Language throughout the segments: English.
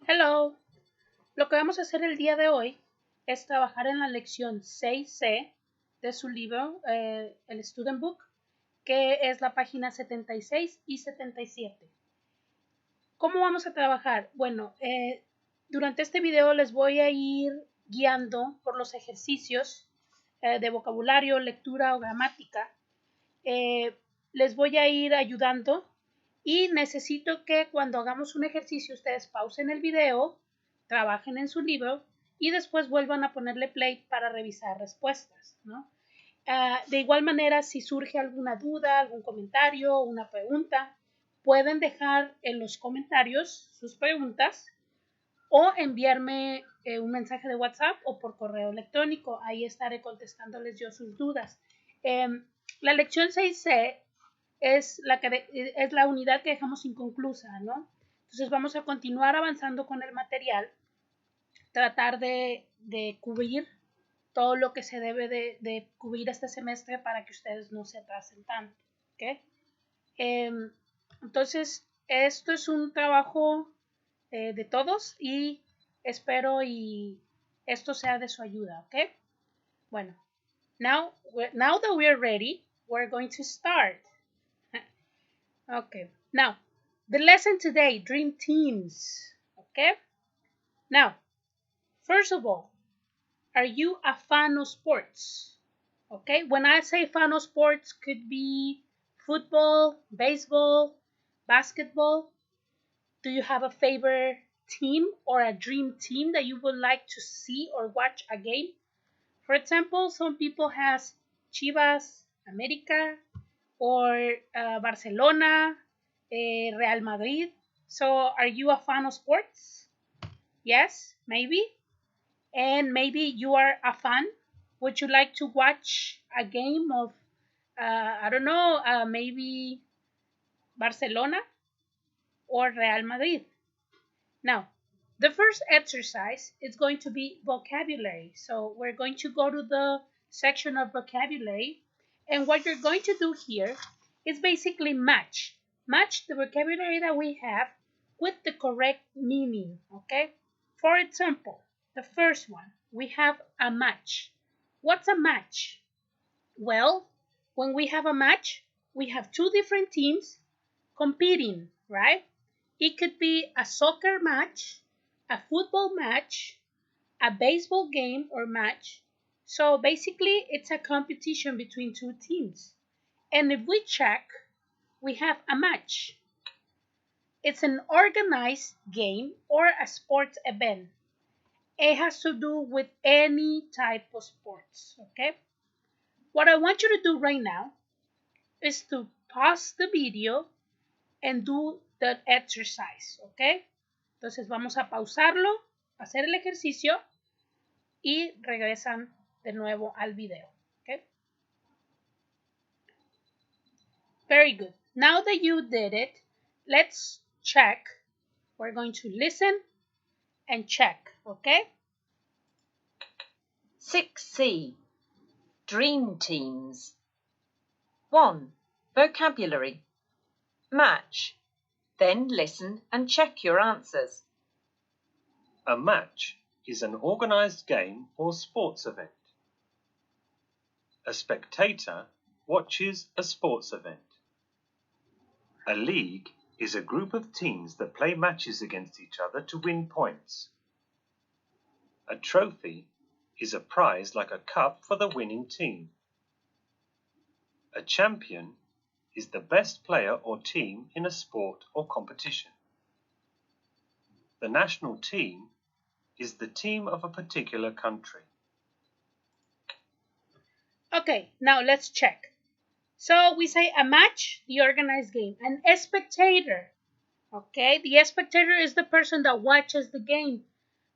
Hello. Lo que vamos a hacer el día de hoy es trabajar en la lección 6C de su libro, el Student Book, que es la página 76 y 77. ¿Cómo vamos a trabajar? Bueno, durante este video les voy a ir guiando por los ejercicios de vocabulario, lectura o gramática. Les voy a ir ayudando y necesito que cuando hagamos un ejercicio ustedes pausen el video, trabajen en su libro y después vuelvan a ponerle play para revisar respuestas, ¿no? De igual manera, si surge alguna duda, algún comentario, una pregunta, pueden dejar en los comentarios sus preguntas o enviarme un mensaje de WhatsApp o por correo electrónico. Ahí estaré contestándoles yo sus dudas. La lección 6C es la unidad que dejamos inconclusa, ¿no? Entonces vamos a continuar avanzando con el material, tratar de cubrir todo lo que se debe de cubrir este semestre para que ustedes no se atrasen tanto, ¿ok? Entonces, esto es un trabajo de todos y espero y esto sea de su ayuda, ¿ok? Bueno, now that we're ready, we're going to start. Okay, now, the lesson today, dream teams, okay? Now, first of all, are you a fan of sports? Okay, when I say fan of sports, could be football, baseball, basketball. Do you have a favorite team or a dream team that you would like to see or watch a game? For example, some people has Chivas, America, or Barcelona, Real Madrid. So, are you a fan of sports? Yes, maybe. And maybe you are a fan. Would you like to watch a game of, I don't know, maybe Barcelona or Real Madrid? Now, the first exercise is going to be vocabulary. So we're going to go to the section of vocabulary. And what you're going to do here is basically match. Match the vocabulary that we have with the correct meaning, okay? For example, the first one, we have a match. What's a match? Well, when we have a match, we have two different teams competing, right? It could be a soccer match, a football match, a baseball game or match. So basically, it's a competition between two teams. And if we check, we have a match. It's an organized game or a sports event. It has to do with any type of sports, okay? What I want you to do right now is to pause the video and do the exercise, ¿ok? Entonces vamos a pausarlo, hacer el ejercicio y regresan de nuevo al video, ¿ok? Very good. Now that you did it, let's check. We're going to listen and check, ¿ok? 6C. Dream teams. 1. Vocabulary. Match. Then listen and check your answers. A match is an organized game or sports event. A spectator watches a sports event. A league is a group of teams that play matches against each other to win points. A trophy is a prize like a cup for the winning team. A champion is the best player or team in a sport or competition. The national team is the team of a particular country. Okay, now let's check. So we say a match, the organized game. An spectator, okay? The spectator is the person that watches the game.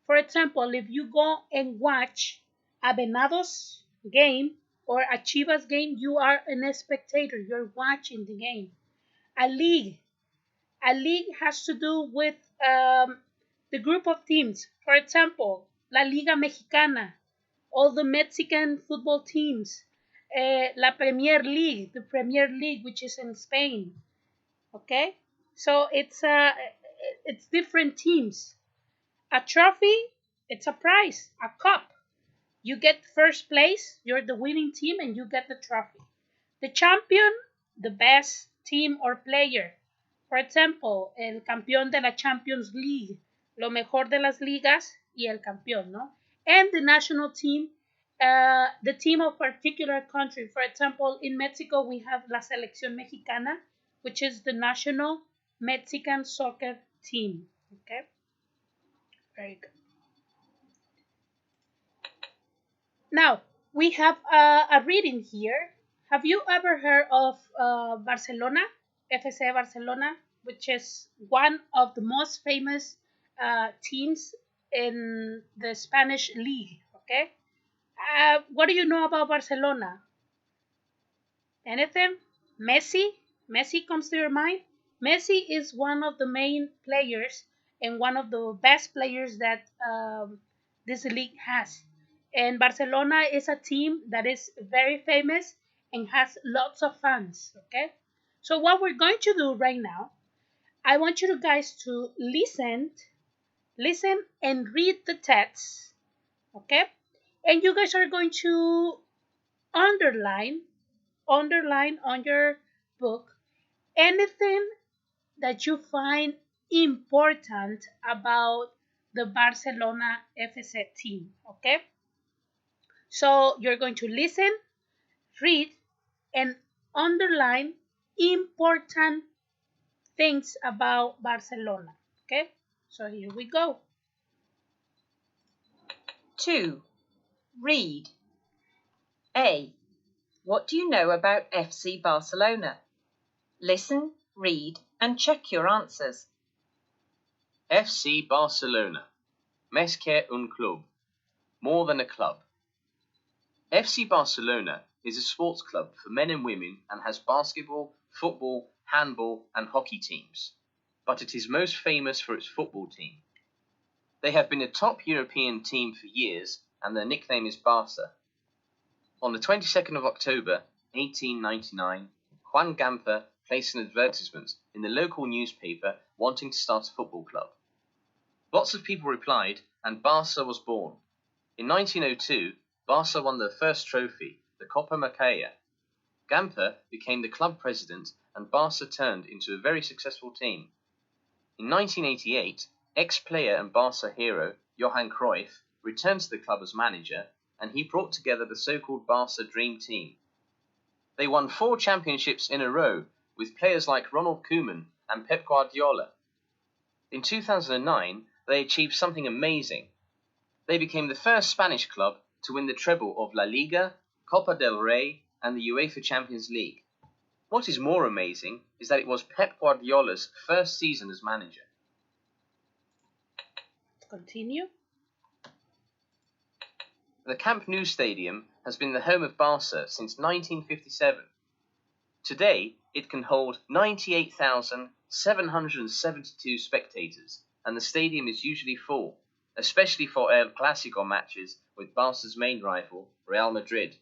For example, if you go and watch a Venados game or a Chivas game, you are a spectator. You're watching the game. A league. A league has to do with the group of teams. For example, La Liga Mexicana, all the Mexican football teams. La Premier League, the Premier League, which is in Spain. Okay? So it's different teams. A trophy, it's a prize, a cup. You get first place, you're the winning team, and you get the trophy. The champion, the best team or player. For example, el campeón de la Champions League, lo mejor de las ligas y el campeón, ¿no? And the national team, the team of particular country. For example, in Mexico, we have la Selección Mexicana, which is the national Mexican soccer team. Okay, very good. Now, we have a reading here. Have you ever heard of Barcelona, FC Barcelona, which is one of the most famous teams in the Spanish league? Okay. What do you know about Barcelona? Anything? Messi? Messi comes to your mind? Messi is one of the main players and one of the best players that this league has. And Barcelona is a team that is very famous and has lots of fans. Okay? So, what we're going to do right now, I want you guys to listen and read the text. Okay? And you guys are going to underline on your book anything that you find important about the Barcelona FC team. Okay, so you're going to listen, read, and underline important things about Barcelona. Okay, so here we go. 2. Read. A. What do you know about FC Barcelona? Listen, read, and check your answers. FC Barcelona. Més que un club. More than a club. FC Barcelona is a sports club for men and women and has basketball, football, handball, and hockey teams. But it is most famous for its football team. They have been a top European team for years, and their nickname is Barca. On the 22nd of October, 1899, Juan Gamper placed an advertisement in the local newspaper wanting to start a football club. Lots of people replied, and Barca was born. In 1902, Barca won their first trophy, the Copa Macaia. Gamper became the club president, and Barca turned into a very successful team. In 1988, ex-player and Barca hero Johan Cruyff returned to the club as manager, and he brought together the so-called Barca Dream Team. They won 4 championships in a row with players like Ronald Koeman and Pep Guardiola. In 2009, they achieved something amazing. They became the first Spanish club to win the treble of La Liga, Copa del Rey, and the UEFA Champions League. What is more amazing is that it was Pep Guardiola's first season as manager. Continue. The Camp Nou Stadium has been the home of Barca since 1957. Today, it can hold 98,772 spectators, and the stadium is usually full, especially for El Clásico matches with Barca's main rival, Real Madrid.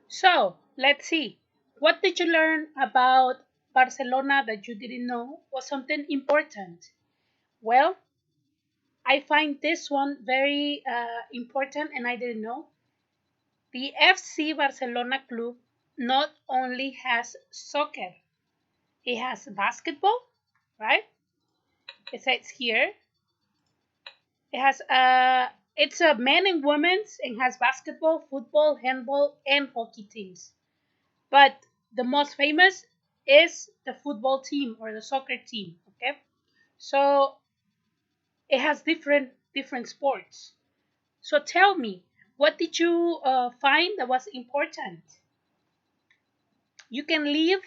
So, let's see. What did you learn about Barcelona that you didn't know was something important? Well, I find this one very important and I didn't know. The FC Barcelona club not only has soccer, it has basketball, right? It says here. It has it's a men and women's and has basketball, football, handball, and hockey teams. But the most famous is the football team or the soccer team. Okay, so it has different sports. So tell me, what did you find that was important? You can leave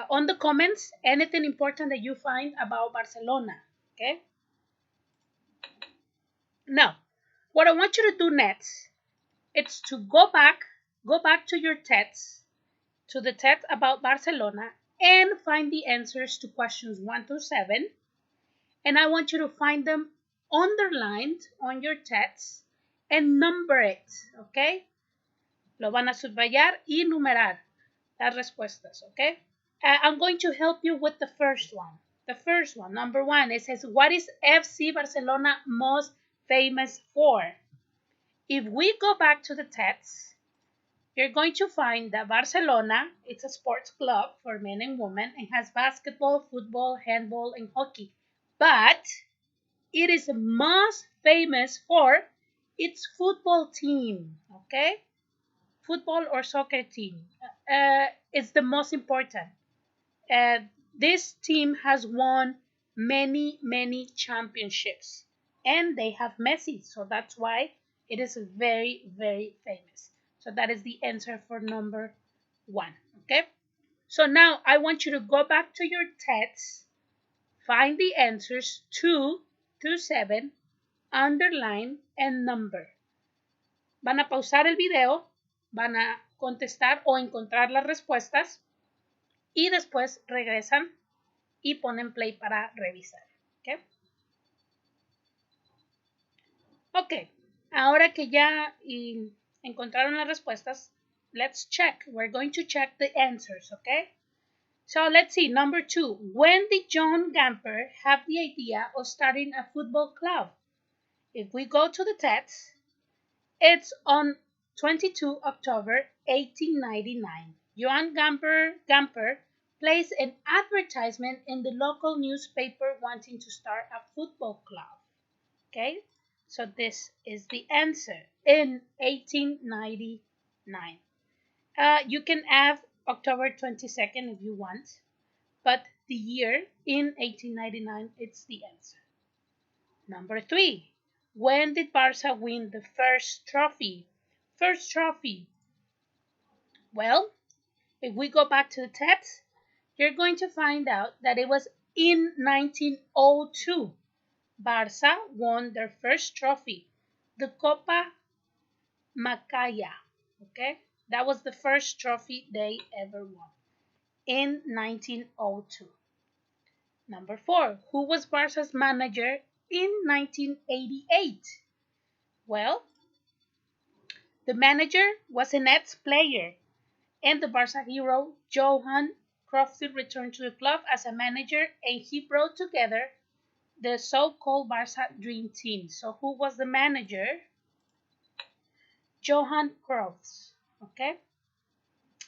on the comments anything important that you find about Barcelona. Okay. Now, what I want you to do next is to go back to your text, to the text about Barcelona, and find the answers to questions 1 to 7. And I want you to find them underlined on your text and number it, okay? Lo van a subrayar y numerar las respuestas, okay? I'm going to help you with the first one. The first one, number one, it says, what is FC Barcelona most famous for? If we go back to the text, you're going to find that Barcelona, it's a sports club for men and women and has basketball, football, handball, and hockey. But it is most famous for its football team, okay? Football or soccer team. It's the most important. Uh, this team has won many, many championships, and they have Messi, so that's why it is very, very famous. So that is the answer for number one. Okay. So now I want you to go back to your text, find the answers 2 to 7, underline and number. Van a pausar el video, van a contestar o encontrar las respuestas y después regresan y ponen play para revisar. ¿Ok? Ok, ahora que ya encontraron las respuestas, let's check. We're going to check the answers, okay? So let's see, number 2. When did John Gamper have the idea of starting a football club? If we go to the text, it's on 22 October 1899. Johann Gamper placed an advertisement in the local newspaper wanting to start a football club. Okay, so this is the answer in 1899. You can add October 22nd if you want, but the year in 1899, it's the answer. Number 3. When did Barca win the first trophy? First trophy. Well, if we go back to the text, you're going to find out that it was in 1902. Barca won their first trophy, the Copa Macaya. Okay, that was the first trophy they ever won in 1902. Number 4, who was Barca's manager in 1988? Well, the manager was an ex-player, and the Barca hero Johan Cruyff returned to the club as a manager, and he brought together the so-called Barca Dream Team. So who was the manager? Johan Cruyff. Okay.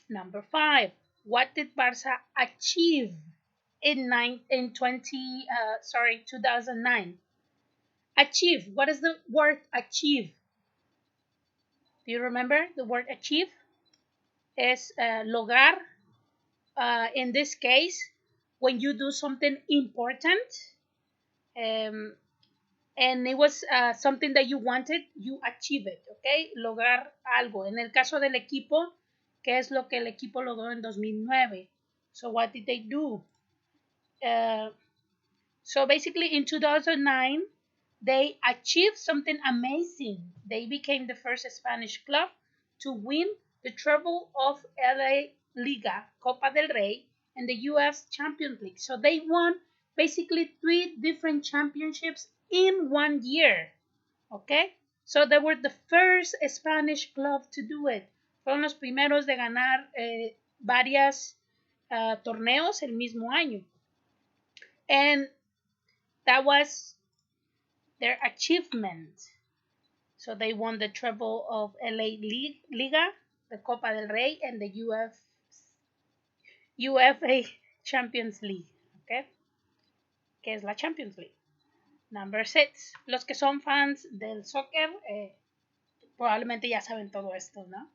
Number 5. What did Barca achieve in 2009? Achieve. What is the word achieve? Do you remember the word achieve? Es lograr. In this case, when you do something important, um, and it was something that you wanted, you achieve it, okay? Lograr algo. En el caso del equipo, ¿qué es lo que el equipo logró en 2009? So what did they do? So basically in 2009, they achieved something amazing. They became the first Spanish club to win the treble of LA Liga, Copa del Rey, and the US Champions League. So they won basically 3 different championships in 1 year. Okay? So they were the first Spanish club to do it. Fueron los primeros de ganar varias torneos el mismo año. And that was their achievement. So they won the treble of LA Liga, the Copa del Rey, and the UEFA Champions League. Okay? ¿Qué es la Champions League? Number 6. Los que son fans del soccer probablemente ya saben todo esto, ¿no?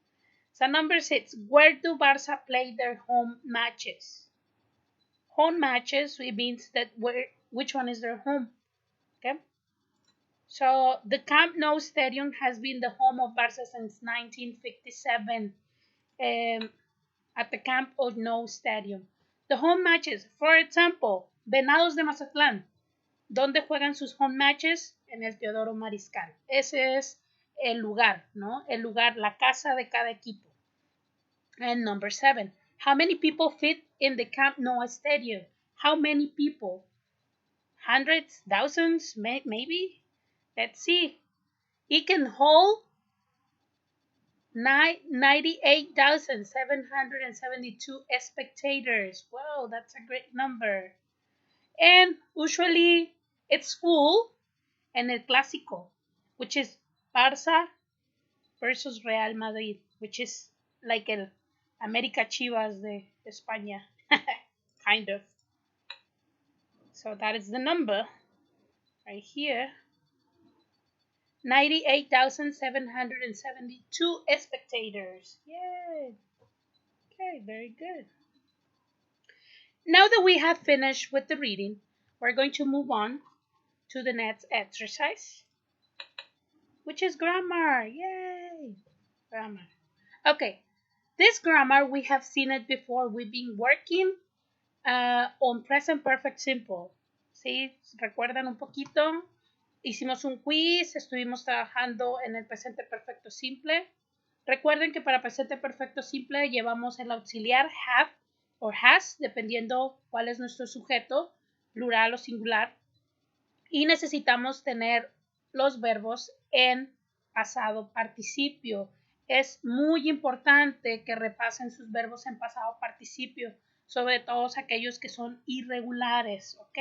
So number 6. Where do Barca play their home matches? Home matches, it means that which one is their home. Okay? So the Camp Nou Stadium has been the home of Barca since 1957 at the Camp Nou Stadium. The home matches, for example, Venados de Mazatlán. ¿Dónde juegan sus home matches? En el Teodoro Mariscal. Ese es el lugar, ¿no? El lugar, la casa de cada equipo. And number 7. How many people fit in the Camp Nou Stadium? How many people? Hundreds? Thousands? Maybe? Let's see. It can hold 98,772 spectators. Wow, that's a great number. And usually it's full en el clásico, which is Barça versus Real Madrid, which is like el América Chivas de España, kind of. So that is the number right here. 98,772 spectators. Yay! Okay, very good. Now that we have finished with the reading, we're going to move on to the next exercise, which is grammar. Yay! Grammar. Okay, this grammar we have seen it before. We've been working on present perfect simple. ¿Sí? ¿Recuerdan un poquito? Hicimos un quiz, estuvimos trabajando en el presente perfecto simple. Recuerden que para presente perfecto simple llevamos el auxiliar have o has, dependiendo cuál es nuestro sujeto, plural o singular. Y necesitamos tener los verbos en pasado participio. Es muy importante que repasen sus verbos en pasado participio, sobre todo aquellos que son irregulares, ¿ok?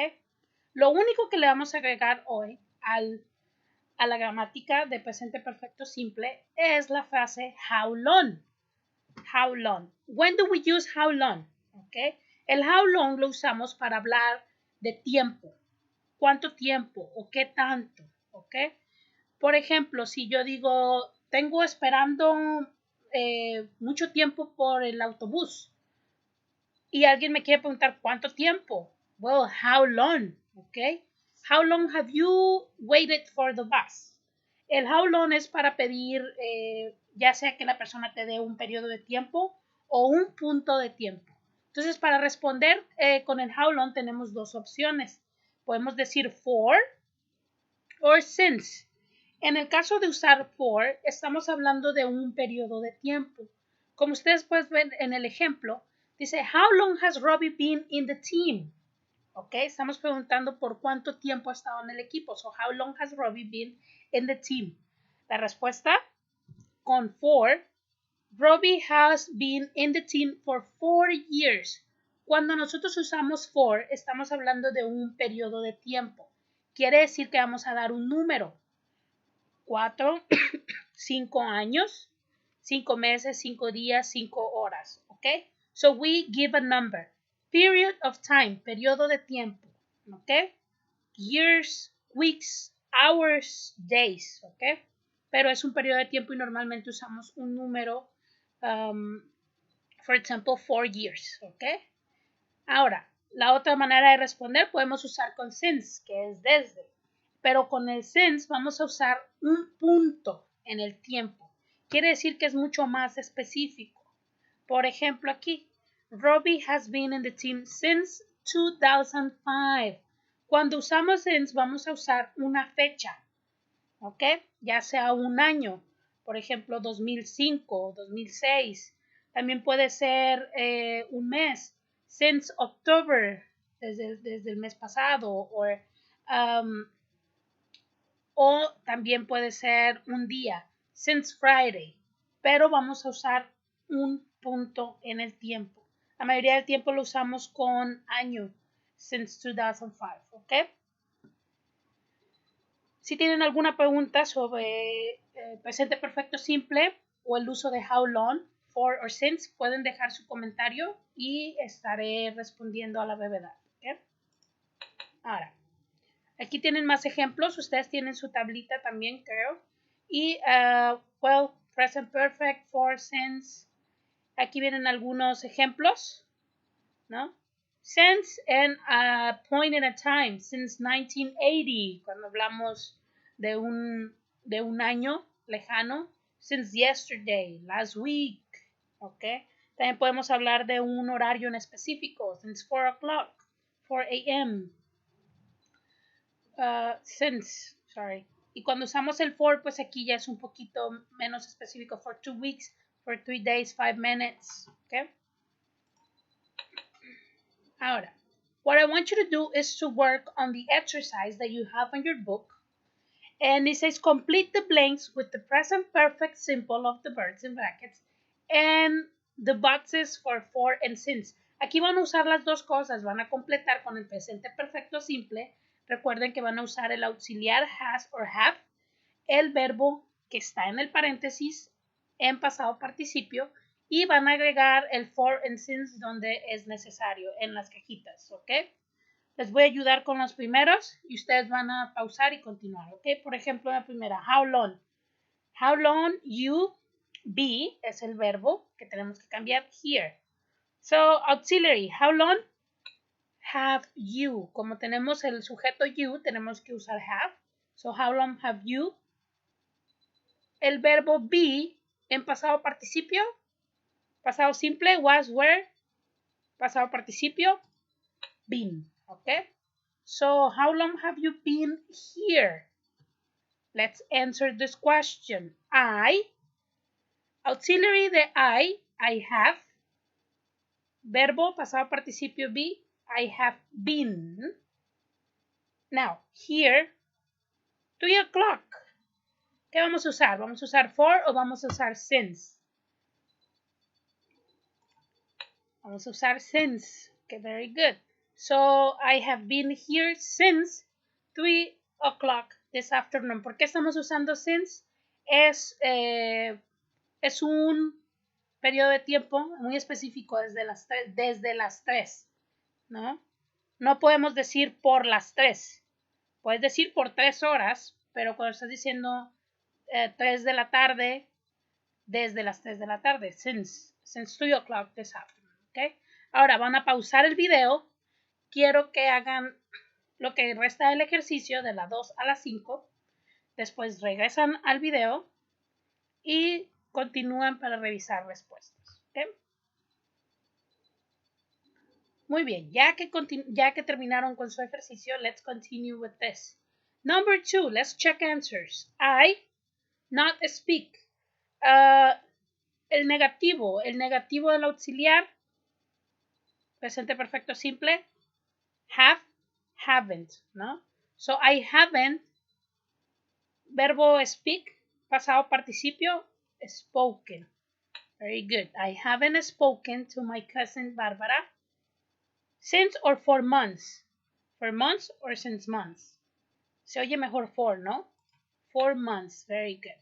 Lo único que le vamos a agregar hoy a la gramática de presente perfecto simple es la frase how long. How long. When do we use how long? ¿Ok? El how long lo usamos para hablar de tiempo. ¿Cuánto tiempo o qué tanto? ¿Ok? Por ejemplo, si yo digo, tengo esperando mucho tiempo por el autobús y alguien me quiere preguntar cuánto tiempo. Well, how long? ¿Ok? How long have you waited for the bus? El how long es para pedir, ya sea que la persona te dé un periodo de tiempo o un punto de tiempo. Entonces, para responder con el how long tenemos dos opciones. Podemos decir for or since. En el caso de usar for, estamos hablando de un periodo de tiempo. Como ustedes pueden ver en el ejemplo, dice, how long has Robbie been in the team? Ok, estamos preguntando por cuánto tiempo ha estado en el equipo. So, how long has Robbie been in the team? La respuesta con for, Robbie has been in the team for 4 years. Cuando nosotros usamos for, estamos hablando de un periodo de tiempo. Quiere decir que vamos a dar un número. 4, 5 años, 5 meses, 5 días, 5 horas. ¿Ok? So we give a number. Period of time, periodo de tiempo. ¿Ok? Years, weeks, hours, days. ¿Ok? Pero es un periodo de tiempo y normalmente usamos un número. For example, 4 years. ¿Ok? Ahora, la otra manera de responder podemos usar con since, que es desde. Pero con el since vamos a usar un punto en el tiempo. Quiere decir que es mucho más específico. Por ejemplo, aquí, Robbie has been in the team since 2005. Cuando usamos since vamos a usar una fecha, ¿ok? Ya sea un año, por ejemplo, 2005, 2006. También puede ser un mes, since October, desde el mes pasado, o también puede ser un día, since Friday, pero vamos a usar un punto en el tiempo. La mayoría del tiempo lo usamos con año, since 2005, ¿ok? Si tienen alguna pregunta sobre presente perfecto simple o el uso de how long, for or since, pueden dejar su comentario y estaré respondiendo a la brevedad, ¿ok? Ahora, aquí tienen más ejemplos. Ustedes tienen su tablita también, creo. Y, well, present perfect, for, since. Aquí vienen algunos ejemplos, ¿no? Since and a point in a time, since 1980, cuando hablamos de un año lejano. Since yesterday, last week, ¿ok? También podemos hablar de un horario en específico, since 4 o'clock, 4 a.m. Since, sorry. Y cuando usamos el for, pues aquí ya es un poquito menos específico. For 2 weeks, for 3 days, 5 minutes. ¿Ok? Ahora, what I want you to do is to work on the exercise that you have on your book. And it says complete the blanks with the present perfect simple of the verbs in brackets and the boxes for and since. Aquí van a usar las dos cosas, van a completar con el presente perfecto simple. Recuerden que van a usar el auxiliar has or have, el verbo que está en el paréntesis en pasado participio y van a agregar el for and since donde es necesario en las cajitas, ¿ok? Les voy a ayudar con los primeros y ustedes van a pausar y continuar, ¿ok? Por ejemplo, la primera, how long. How long you be es el verbo que tenemos que cambiar here. So, auxiliary, how long have you. Como tenemos el sujeto you, tenemos que usar have. So, how long have you. El verbo be en pasado participio, pasado simple, was, were, pasado participio, been. Okay? So, how long have you been here? Let's answer this question. I, auxiliary de I have. Verbo, pasado participio be, I have been. Now, here, 3 o'clock. ¿Qué vamos a usar? ¿Vamos a usar for o vamos a usar since? Vamos a usar since. Okay, very good. So, I have been here since 3 o'clock this afternoon. ¿Por qué estamos usando since? Es un periodo de tiempo muy específico desde las 3, ¿no? No podemos decir por las 3. Puedes decir por 3 horas, pero cuando estás diciendo 3 de la tarde, desde las 3 de la tarde, since 3 o'clock this afternoon, ¿ok? Ahora van a pausar el video. Quiero que hagan lo que resta del ejercicio de las 2 a las 5. Después regresan al video y continúan para revisar respuestas, ¿ok? Muy bien, ya que terminaron con su ejercicio, let's continue with this. Number 2, let's check answers. I, not speak. El negativo del auxiliar, presente perfecto simple, have, haven't, ¿no? So, I haven't, verbo speak, pasado participio, spoken. Very good. I haven't spoken to my cousin Barbara since or for months. For months or since months. Se oye mejor for, ¿no? 4 months. Very good.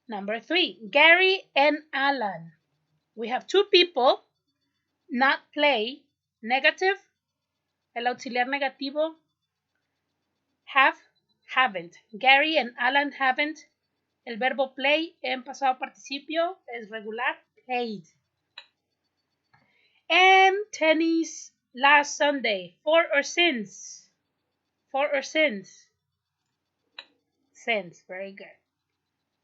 Number 3. Gary and Alan. We have 2 people. Not play. Negative. El auxiliar negativo. Have, haven't. Gary and Alan haven't. El verbo play en pasado participio es regular. Played. And tennis last Sunday. For or since? For or since? Since. Very good.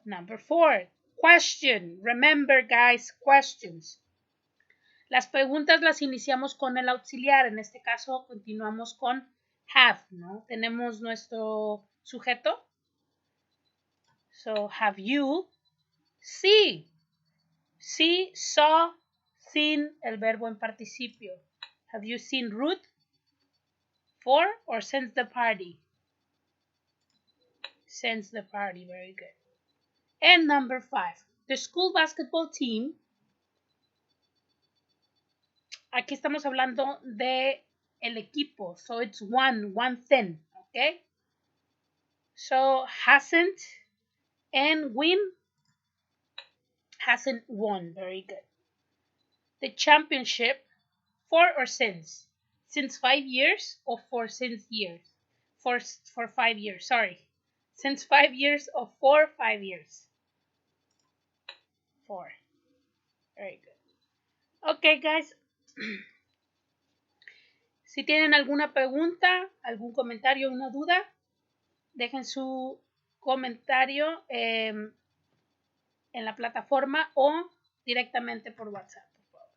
Number 4. Question. Remember, guys, questions. Las preguntas las iniciamos con el auxiliar. En este caso, continuamos con have, ¿no? Tenemos nuestro sujeto. So, have you? See. See, saw, seen, el verbo en participio. Have you seen Ruth? For or since the party? Since the party. Very good. And number 5. The school basketball team. Aquí estamos hablando de el equipo. So it's one thing. Okay? So hasn't and win. Hasn't won. Very good. The championship. For or since? Since 5 years or for since years? For 5 years. Sorry. Since 5 years or for 5 years? 4. Very good. Okay, guys. Si tienen alguna pregunta, algún comentario, una duda, dejen su comentario en la plataforma o directamente por WhatsApp, por favor.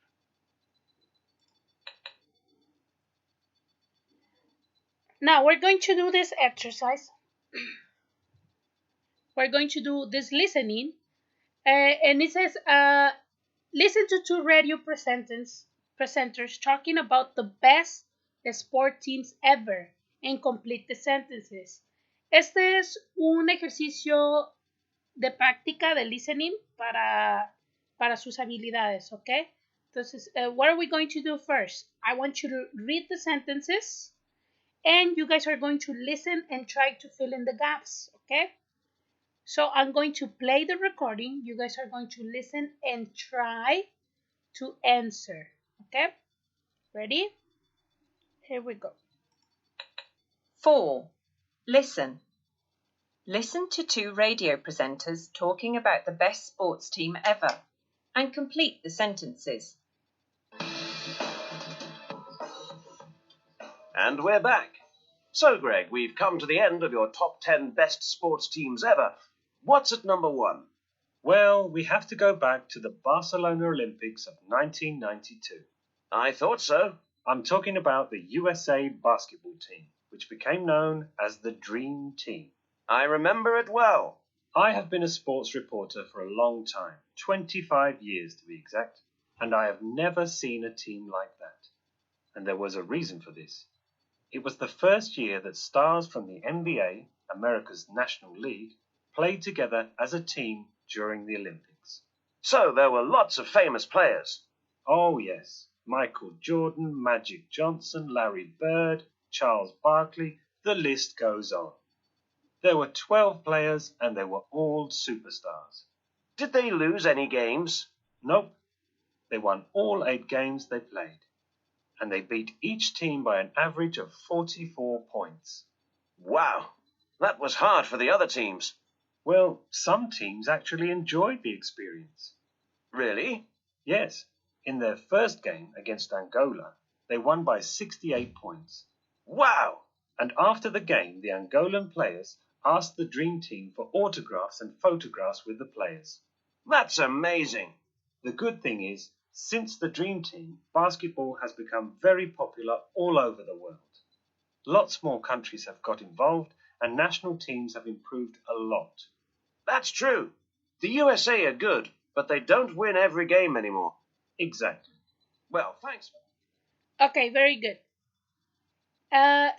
Now, we're going to do this exercise. We're going to do this listening. And it says, listen to 2 radio presenters talking about the best sport teams ever and complete the sentences. Este es un ejercicio de práctica de listening para sus habilidades, ¿ok? Entonces, what are we going to do first? I want you to read the sentences and you guys are going to listen and try to fill in the gaps, okay? So I'm going to play the recording. You guys are going to listen and try to answer, okay? Ready? Here we go. 4. Listen. Listen to two radio presenters talking about the best sports team ever and complete the sentences. And we're back. So, Greg, we've come to the end of your top 10 best sports teams ever. What's at number 1? Well, we have to go back to the Barcelona Olympics of 1992. I thought so. I'm talking about the USA basketball team, which became known as the Dream Team. I remember it well. I have been a sports reporter for a long time, 25 years to be exact, and I have never seen a team like that. And there was a reason for this. It was the first year that stars from the NBA, America's National League, played together as a team during the Olympics. So there were lots of famous players. Oh yes, Michael Jordan, Magic Johnson, Larry Bird, Charles Barkley, the list goes on. There were 12 players and they were all superstars. Did they lose any games? Nope. They won all 8 games they played. And they beat each team by an average of 44 points. Wow, that was hard for the other teams. Well, some teams actually enjoyed the experience. Really? Yes. In their first game against Angola, they won by 68 points. Wow! And after the game, the Angolan players asked the Dream Team for autographs and photographs with the players. That's amazing. The good thing is, since the Dream Team, basketball has become very popular all over the world. Lots more countries have got involved and national teams have improved a lot. That's true. The USA are good, but they don't win every game anymore. Exactly. Well, thanks. Okay, very good.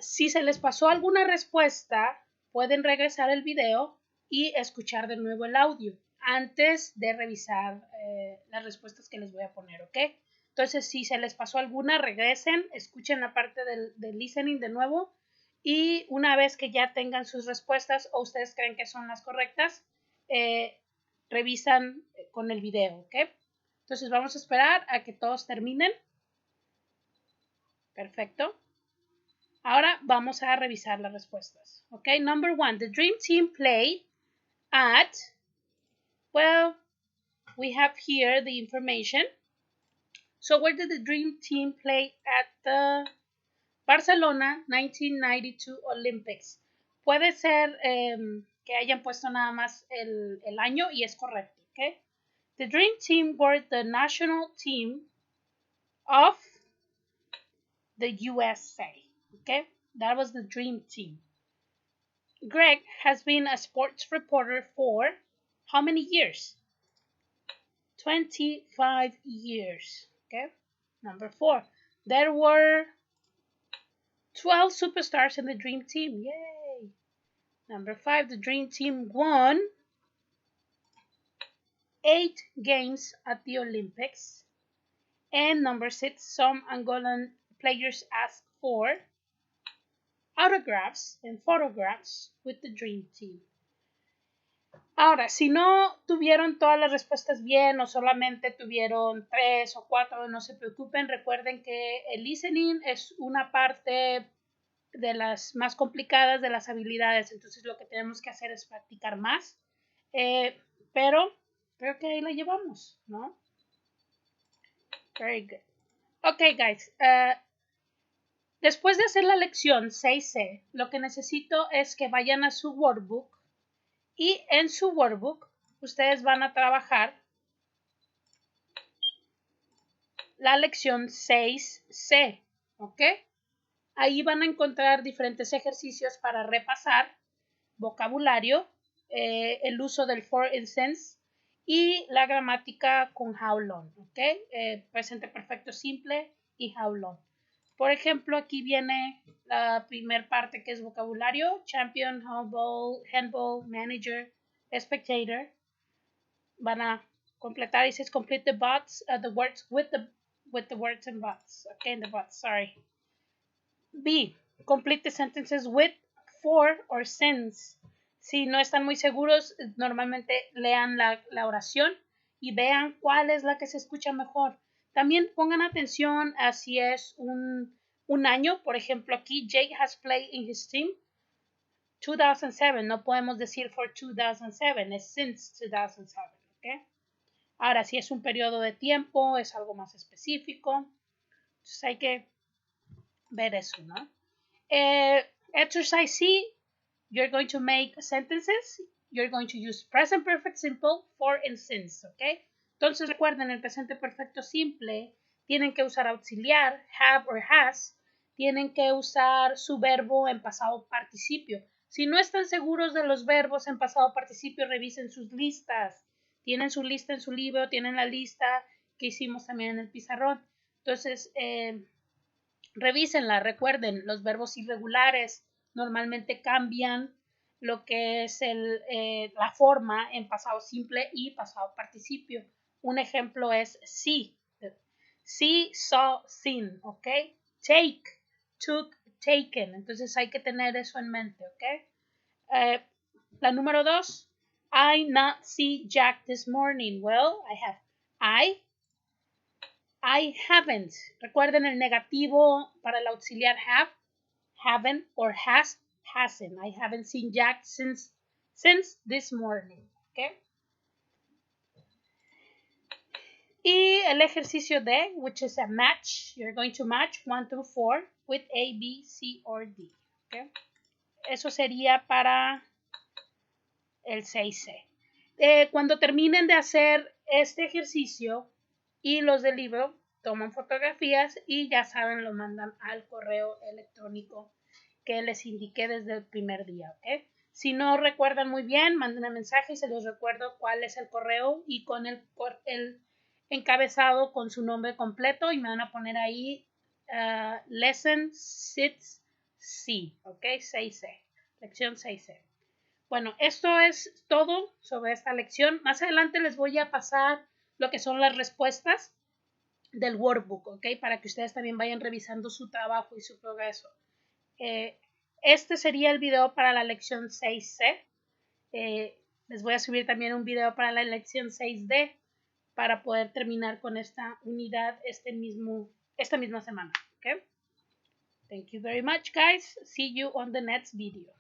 Si se les pasó alguna respuesta, pueden regresar el video y escuchar de nuevo el audio antes de revisar las respuestas que les voy a poner, ¿ok? Entonces, si se les pasó alguna, regresen, escuchen la parte del listening de nuevo y una vez que ya tengan sus respuestas o ustedes creen que son las correctas, revisan con el video, ¿ok? Entonces, vamos a esperar a que todos terminen. Perfecto. Ahora vamos a revisar las respuestas. Okay, number 1. The Dream Team played at, well, we have here the information. So where did the Dream Team play? At the Barcelona 1992 Olympics. Puede ser que hayan puesto nada más el año y es correcto. Okay? The Dream Team were the national team of the USA. Okay, that was the Dream Team. Greg has been a sports reporter for how many years? 25 years. Okay, number 4. There were 12 superstars in the Dream Team. Yay! Number 5. The Dream Team won 8 games at the Olympics. And number 6. Some Angolan players asked for autographs and photographs with the Dream Team. Ahora, si no tuvieron todas las respuestas bien o solamente tuvieron 3 o 4, no se preocupen. Recuerden que el listening es una parte de las más complicadas de las habilidades. Entonces lo que tenemos que hacer es practicar más. Pero creo que ahí la llevamos, ¿no? Very good. Okay, guys. Después de hacer la lección 6C, lo que necesito es que vayan a su workbook y en su workbook ustedes van a trabajar la lección 6C, ¿ok? Ahí van a encontrar diferentes ejercicios para repasar vocabulario, el uso del for instance y la gramática con how long, ¿ok? Presente perfecto simple y how long. Por ejemplo, aquí viene la primera parte que es vocabulario, champion, handball, manager, spectator. Van a completar y dice complete the words with the with the words and buts. Okay, in the buts, sorry. B. Complete the sentences with, for, or since. Si no están muy seguros, normalmente lean la oración y vean cuál es la que se escucha mejor. También pongan atención a si es un año. Por ejemplo, aquí Jake has played in his team 2007. No podemos decir for 2007, es since 2007. ¿Okay? Ahora, si es un periodo de tiempo, es algo más específico. Entonces hay que ver eso, ¿no? Exercise C, you're going to make sentences. You're going to use present perfect simple, for and since, ¿ok? Entonces recuerden, el presente perfecto simple tienen que usar auxiliar, have or has. Tienen que usar su verbo en pasado participio. Si no están seguros de los verbos en pasado participio, revisen sus listas. Tienen su lista en su libro, tienen la lista que hicimos también en el pizarrón. Entonces, revísenla, recuerden, los verbos irregulares normalmente cambian lo que es la forma en pasado simple y pasado participio. Un ejemplo es see. See, saw, seen, ¿ok? Take, took, taken. Entonces hay que tener eso en mente, ¿ok? La número 2. I not see Jack this morning. Well, I haven't. Recuerden el negativo para el auxiliar have, haven't, or hasn't. I haven't seen Jack since this morning. Okay. Y el ejercicio D, which is a match. You're going to match 1 through 4 with A, B, C, or D. Okay. Eso sería para el 6C. Cuando terminen de hacer este ejercicio y los del libro, toman fotografías y ya saben, lo mandan al correo electrónico que les indiqué desde el primer día, ¿ok? Si no recuerdan muy bien, manden un mensaje y se los recuerdo cuál es el correo y con el encabezado con su nombre completo y me van a poner ahí Lesson 6C, ¿ok? 6C, lección 6C. Bueno, esto es todo sobre esta lección. Más adelante les voy a pasar lo que son las respuestas del workbook, ¿ok? Para que ustedes también vayan revisando su trabajo y su progreso. Este sería el video para la lección 6C. Les voy a subir también un video para la lección 6D para poder terminar con esta unidad esta misma semana, ¿ok? Thank you very much, guys. See you on the next video.